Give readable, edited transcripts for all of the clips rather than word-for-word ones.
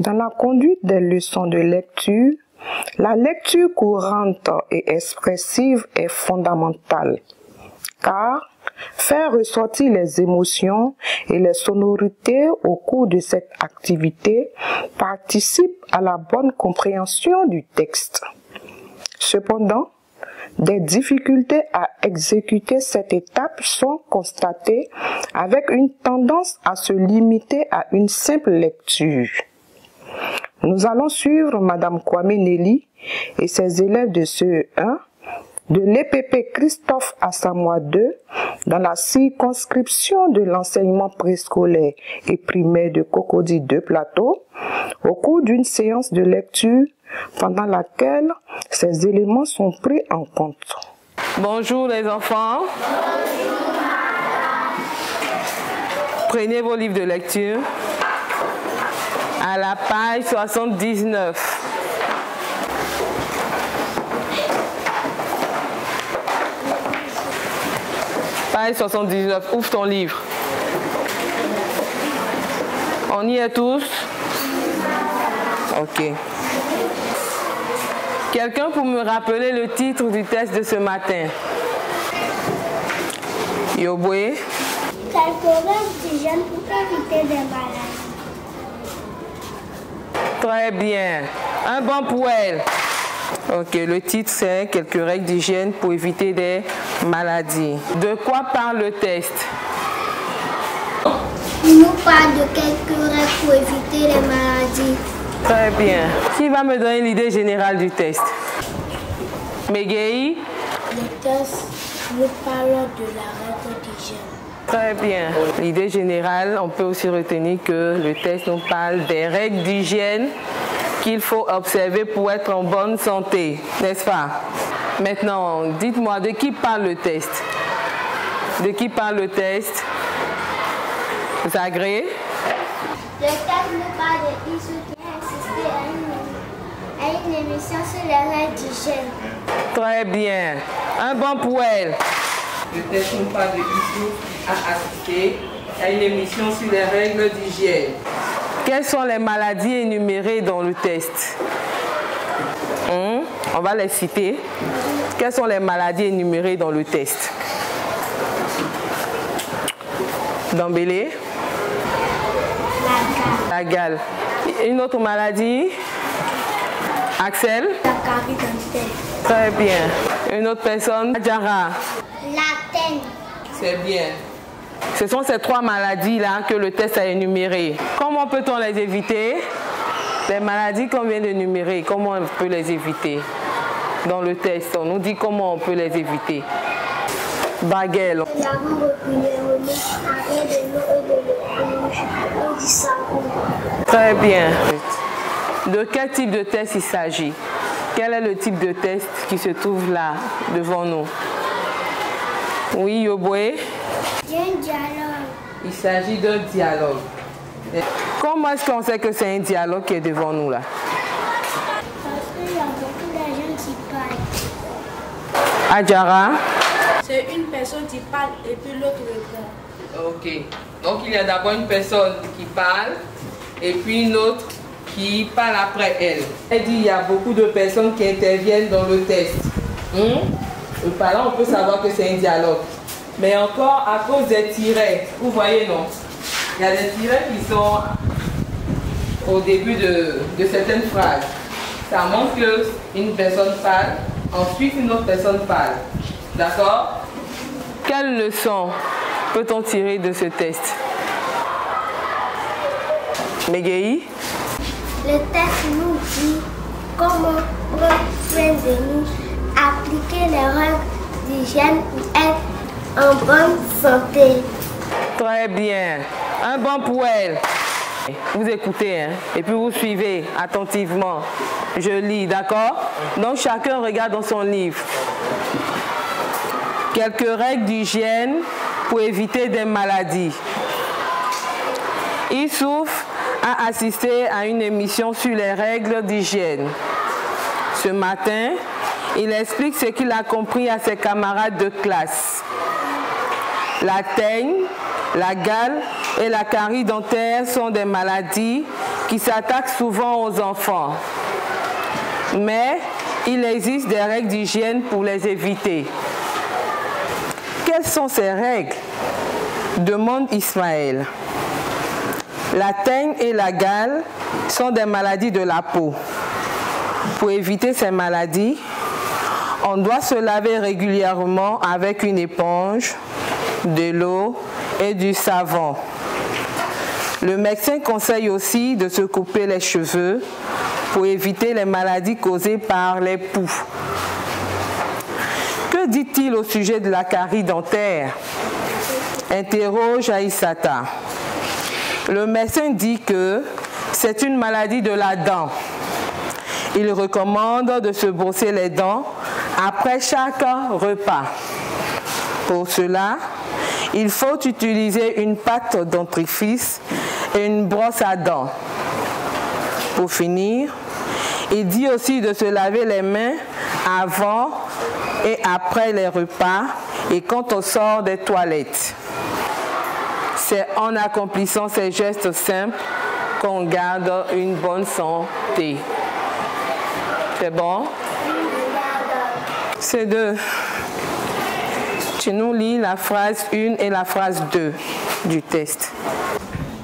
Dans la conduite des leçons de lecture, la lecture courante et expressive est fondamentale, car faire ressortir les émotions et les sonorités au cours de cette activité participe à la bonne compréhension du texte. Cependant, des difficultés à exécuter cette étape sont constatées avec une tendance à se limiter à une simple lecture. Nous allons suivre Madame Kwame Nelly et ses élèves de CE1 de l'EPP Christophe Assamoah II dans la circonscription de l'enseignement préscolaire et primaire de Cocody II Plateau au cours d'une séance de lecture pendant laquelle ces éléments sont pris en compte. Bonjour les enfants. Bonjour. Prenez vos livres de lecture à la page 79. Page 79, ouvre ton livre. On y est tous? Ok. Quelqu'un pour me rappeler le titre du test de ce matin? Yoboué? Quelques règles d'hygiène pour éviter des maladies. Très bien. Un bon pour elle. Ok, le titre c'est quelques règles d'hygiène pour éviter des maladies. De quoi parle le test? Il nous parle de quelques règles pour éviter les maladies. Très bien. Qui va me donner l'idée générale du test? Megei? Le test nous parle de la règle d'hygiène. Très bien. L'idée générale, on peut aussi retenir que le test nous parle des règles d'hygiène qu'il faut observer pour être en bonne santé, n'est-ce pas? Maintenant, dites-moi, de qui parle le test? De qui parle le test? Zagré? Le test nous parle de Issou qui a assisté à une émission sur les règles d'hygiène. Très bien. Un bon pour elle. Le test nous parle de Issou qui a assisté à une émission sur les règles d'hygiène. Quelles sont les maladies énumérées dans le test? On va les citer. Quelles sont les maladies énumérées dans le test? Dambélé? La gale. Une autre maladie? Axel? La carie dentaire. Très bien. Une autre personne? Adjara? La teigne. C'est bien. Ce sont ces trois maladies-là que le test a énumérées. Comment peut-on les éviter? Les maladies qu'on vient d'énumérer, comment on peut les éviter? Dans le test, on nous dit comment on peut les éviter. Baguette. Nous avons régulièrement arrêt de l'eau et de l'eau et du savon. Très bien. De quel type de test il s'agit? Quel est le type de test qui se trouve là, devant nous? Oui, Yoboué? Il y a un dialogue. Il s'agit d'un dialogue. Comment est-ce qu'on sait que c'est un dialogue qui est devant nous là? Parce qu'il y a beaucoup de gens qui parlent. Adjara? C'est une personne qui parle et puis l'autre répond. Ok. Donc il y a d'abord une personne qui parle et puis une autre qui parle après elle. Elle dit il y a beaucoup de personnes qui interviennent dans le test. Par là on peut savoir que c'est un dialogue. Mais encore à cause des tirets, vous voyez non? Il y a des tirets qui sont au début de certaines phrases. Ça montre qu'une personne parle, ensuite une autre personne parle. D'accord? Quelle leçon peut-on tirer de ce test? Megei? Le test nous dit comment prendre soin de nous, appliquer les règles d'hygiène pour être en bonne santé. Très bien. Un bon pour elle. Vous écoutez, hein? Et puis vous suivez attentivement. Je lis, d'accord? Donc chacun regarde dans son livre. Quelques règles d'hygiène pour éviter des maladies. Issouf a assisté à une émission sur les règles d'hygiène. Ce matin, il explique ce qu'il a compris à ses camarades de classe. La teigne, la gale et la carie dentaire sont des maladies qui s'attaque souvent aux enfants. Mais il existe des règles d'hygiène pour les éviter. Quelles sont ces règles? Demande Ismaël. La teigne et la gale sont des maladies de la peau. Pour éviter ces maladies, on doit se laver régulièrement avec une éponge, de l'eau et du savon. Le médecin conseille aussi de se couper les cheveux pour éviter les maladies causées par les poux. Que dit-il au sujet de la carie dentaire? Interroge Aïssata. Le médecin dit que c'est une maladie de la dent. Il recommande de se brosser les dents après chaque repas. Pour cela, il faut utiliser une pâte dentifrice et une brosse à dents. Pour finir, il dit aussi de se laver les mains avant et après les repas et quand on sort des toilettes. C'est en accomplissant ces gestes simples qu'on garde une bonne santé. C'est bon? C'est 2. Tu nous lis la phrase 1 et la phrase 2 du test.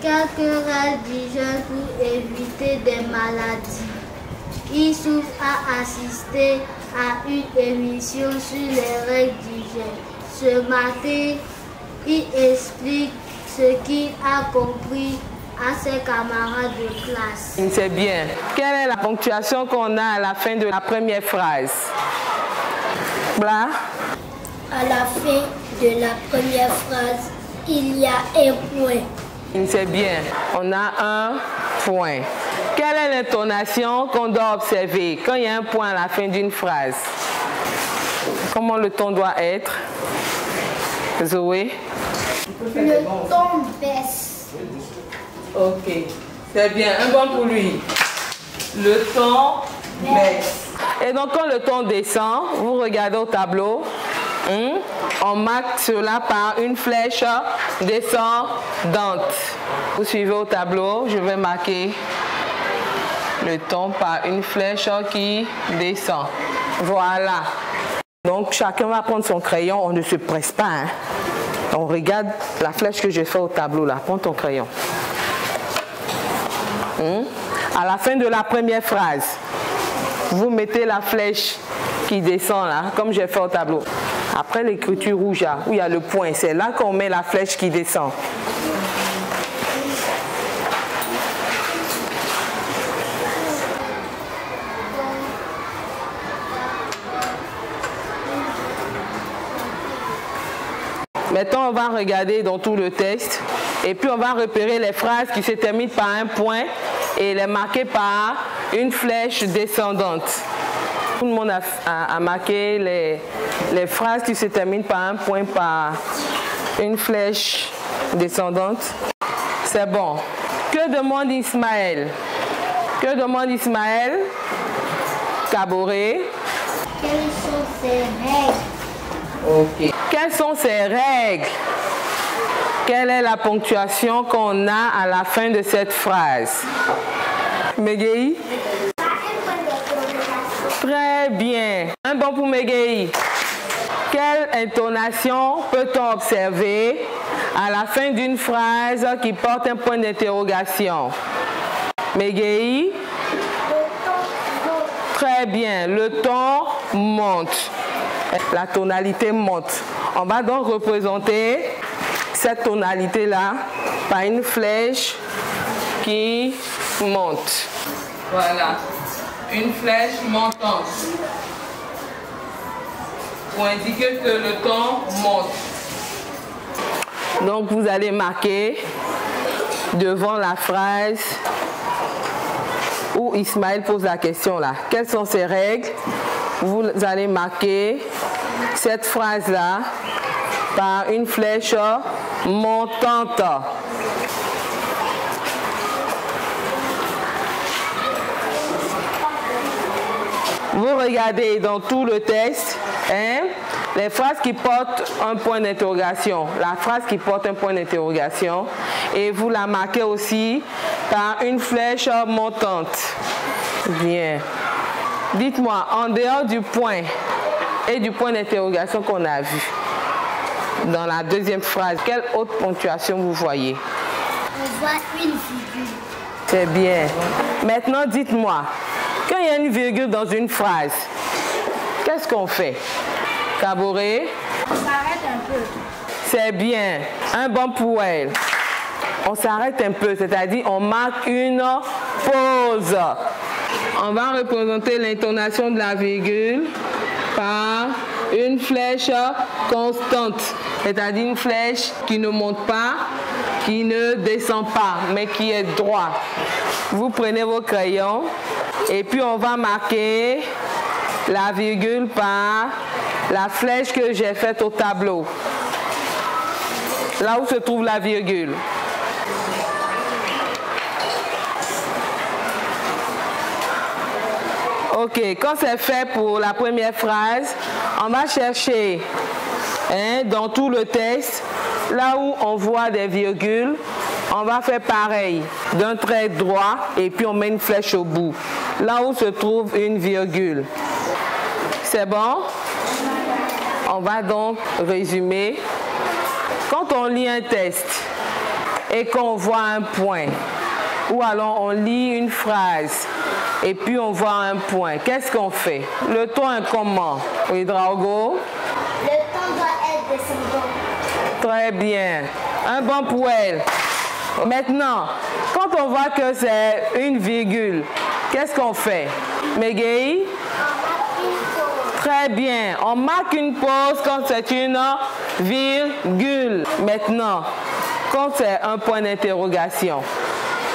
Quelques règles d'hygiène pour éviter des maladies. Il souffre à assister à une émission sur les règles d'hygiène. Ce matin, il explique ce qu'il a compris à ses camarades de classe. C'est bien. Quelle est la ponctuation qu'on a à la fin de la première phrase? Bla? À la fin de la première phrase, il y a un point. C'est bien. On a un point. Quelle est l'intonation qu'on doit observer quand il y a un point à la fin d'une phrase? Comment le ton doit être? Zoé? Le ton baisse. Ok. C'est bien. Un bon pour lui. Le ton baisse. Et donc quand le ton descend, vous regardez au tableau, on marque cela par une flèche descendante. Vous suivez au tableau, je vais marquer le ton par une flèche qui descend. Voilà. Donc chacun va prendre son crayon, on ne se presse pas. Hein. On regarde la flèche que j'ai fait au tableau là. Prends ton crayon. À la fin de la première phrase, vous mettez la flèche qui descend là, comme j'ai fait au tableau. Après l'écriture rouge là, où il y a le point, c'est là qu'on met la flèche qui descend. Maintenant, on va regarder dans tout le texte et puis on va repérer les phrases qui se terminent par un point et les marquer par une flèche descendante. Tout le monde a marqué les phrases qui se terminent par un point par une flèche descendante. C'est bon. Que demande Ismaël? Que demande Ismaël? Caboret. Quelles sont ces règles? Ok. Quelles sont ces règles? Quelle est la ponctuation qu'on a à la fin de cette phrase? Megei? Très bien. Un bon pour Megei. Quelle intonation peut-on observer à la fin d'une phrase qui porte un point d'interrogation? Megei? Très bien. Le ton monte. La tonalité monte. On va donc représenter cette tonalité-là par une flèche qui monte. Voilà. Une flèche montante. Pour indiquer que le ton monte. Donc vous allez marquer devant la phrase où Ismaël pose la question là. Quelles sont ces règles? Vous allez marquer cette phrase-là par une flèche montante. Vous regardez dans tout le texte, les phrases qui portent un point d'interrogation, la phrase qui porte un point d'interrogation, et vous la marquez aussi par une flèche montante. Bien. Dites-moi, en dehors du point et du point d'interrogation qu'on a vu, dans la deuxième phrase, quelle autre ponctuation vous voyez? On voit une virgule. C'est bien. Maintenant, dites-moi, quand il y a une virgule dans une phrase, qu'est-ce qu'on fait? Caboret? On s'arrête un peu. C'est bien. Un bon pour elle. On s'arrête un peu, c'est-à-dire on marque une pause. On va représenter l'intonation de la virgule par une flèche constante, c'est-à-dire une flèche qui ne monte pas, qui ne descend pas, mais qui est droite. Vous prenez vos crayons et puis on va marquer la virgule par la flèche que j'ai faite au tableau. Là où se trouve la virgule. Ok, quand c'est fait pour la première phrase, on va chercher dans tout le texte, là où on voit des virgules, on va faire pareil, d'un trait droit et puis on met une flèche au bout. Là où se trouve une virgule. C'est bon? On va donc résumer. Quand on lit un texte et qu'on voit un point, ou alors on lit une phrase et puis on voit un point, qu'est-ce qu'on fait? Le ton est comment? Oui, Drago? Le ton doit être descendant. Très bien. Un bon pour elle. Maintenant, quand on voit que c'est une virgule, qu'est-ce qu'on fait? Megei? Très bien. On marque une pause quand c'est une virgule. Maintenant, quand c'est un point d'interrogation,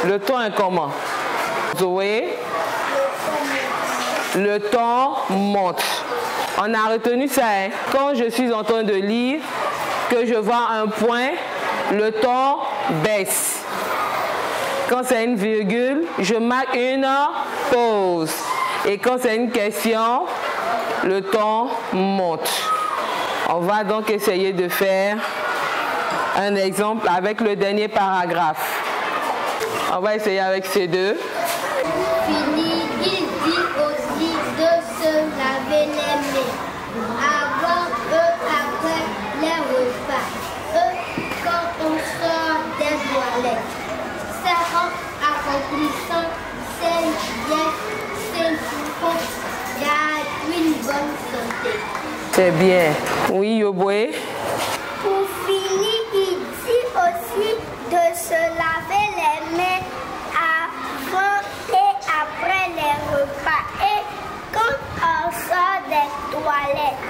le ton est comment? Zoé? Le ton monte. On a retenu ça. Hein? Quand je suis en train de lire, que je vois un point, le ton baisse. Quand c'est une virgule, je marque une pause. Et quand c'est une question, le ton monte. On va donc essayer de faire un exemple avec le dernier paragraphe. On va essayer avec ces deux. Fini, il dit aussi de se laver les mains avant après les repas, quand on sort des toilettes. C'est en accomplissant ces gestes pour garder une bonne santé. C'est bien. Oui, Yoboué. Pour finir, il dit aussi de se laver les mains avant et après les repas et quand on sort des toilettes.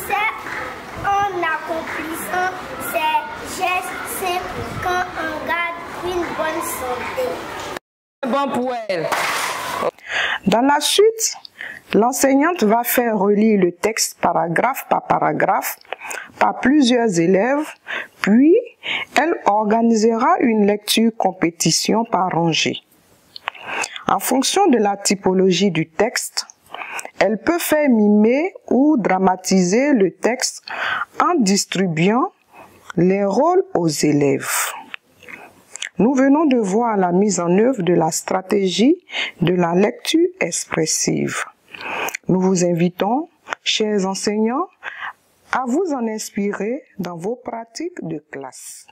C'est en accomplissant ces gestes simples quand on garde une bonne santé. Bon pour elle. Dans la suite, l'enseignante va faire relire le texte paragraphe par paragraphe par plusieurs élèves, puis elle organisera une lecture compétition par rangée. En fonction de la typologie du texte, elle peut faire mimer ou dramatiser le texte en distribuant les rôles aux élèves. Nous venons de voir la mise en œuvre de la stratégie de la lecture expressive. Nous vous invitons, chers enseignants, à vous en inspirer dans vos pratiques de classe.